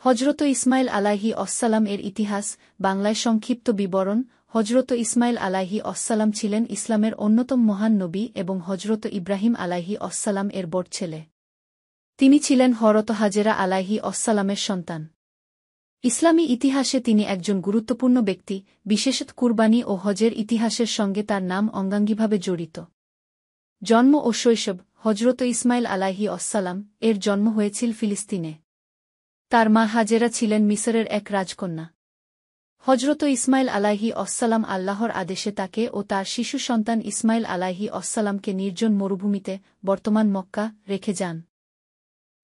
হজরত ইসমাইল আলাইহি অসসালাম এর ইতিহাস, বাংলায় সংক্ষিপ্ত বিবরণ। হজরত ইসমাইল আলাইহি অসসালাম ছিলেন ইসলামের অন্যতম মহান নবী এবং হজরত ইব্রাহিম আলাইহি অসসালাম এর বড় ছেলে। তিনি ছিলেন হরত হাজেরা আলাইহি অসসালামের সন্তান। ইসলামী ইতিহাসে তিনি একজন গুরুত্বপূর্ণ ব্যক্তি, বিশেষত কুরবানি ও হজের ইতিহাসের সঙ্গে তার নাম অঙ্গাঙ্গিভাবে জড়িত। জন্ম ও শৈশব। হজরত ইসমাইল আলাইহি অসসালাম এর জন্ম হয়েছিল ফিলিস্তিনে। তার মা হাজেরা ছিলেন মিসরের এক রাজকন্যা। হজরত ইসমাইল আলাইহি অসসালাম আল্লাহর আদেশে তাকে ও তার শিশু সন্তান ইসমাইল আলাইহি অসসালামকে নির্জন মরুভূমিতে, বর্তমান মক্কা, রেখে যান।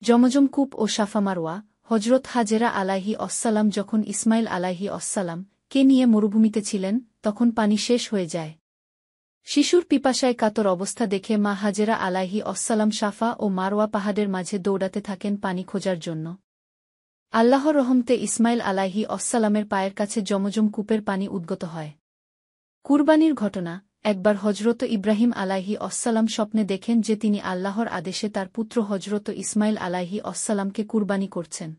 জমজম কূপ ও সাফা মারওয়া। হজরত হাজেরা আলাইহি অসসালাম যখন ইসমাইল আলাইহি অসসালাম কে নিয়ে মরুভূমিতে ছিলেন, তখন পানি শেষ হয়ে যায়। শিশুর পিপাসায় কাতর অবস্থা দেখে মা হাজেরা আলাইহি অসসালাম সাফা ও মারওয়া পাহাড়ের মাঝে দৌড়াতে থাকেন পানি খোঁজার জন্য। আল্লাহর রহমতে ইসমাইল আলাইহি অসসালামের পায়ের কাছে জমজম কূপের পানি উদ্গত হয়। কুরবানির ঘটনা। একবার হজরত ইব্রাহিম আলাইহি অসসালাম স্বপ্নে দেখেন যে তিনি আল্লাহর আদেশে তার পুত্র হজরত ইসমাইল আলাইহি অসসালামকে কুরবানি করছেন।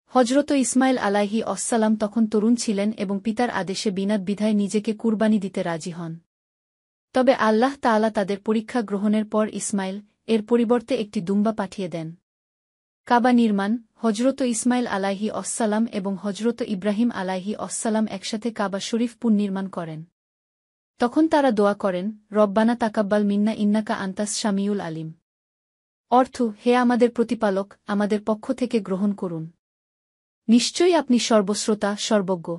হজরত ইসমাইল আলাইহি অসসালাম তখন তরুণ ছিলেন এবং পিতার আদেশে বিনা দ্বিধায় নিজেকে কুরবানি দিতে রাজি হন। তবে আল্লাহ তাআলা তাদের পরীক্ষা গ্রহণের পর ইসমাইল এর পরিবর্তে একটি দুম্বা পাঠিয়ে দেন। কাবা নির্মাণ। হজরত ইসমাইল আলাইহি অসসালাম এবং হজরত ইব্রাহিম আলাইহি অসসালাম একসাথে কাবা শরীফ পুনর্নির্মাণ করেন। তখন তারা দোয়া করেন, রব্বানা তাকাব্বাল মিন্না ইন্নাকা আনতাস শামিউল আলিম। অর্থ, হে আমাদের প্রতিপালক, আমাদের পক্ষ থেকে গ্রহণ করুন। নিশ্চয়ই আপনি সর্বশ্রোতা, সর্বজ্ঞ।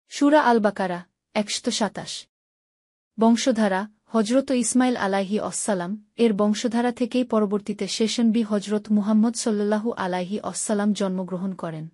সূরা আল বাকারা ১২৭। বংশধারা। হজরত ইসমাইল আলাইহি অসসালাম এর বংশধারা থেকেই পরবর্তীতে শেষনবী হজরত মুহাম্মদ সাল্লাল্লাহু আলাইহি অসসালাম জন্মগ্রহণ করেন।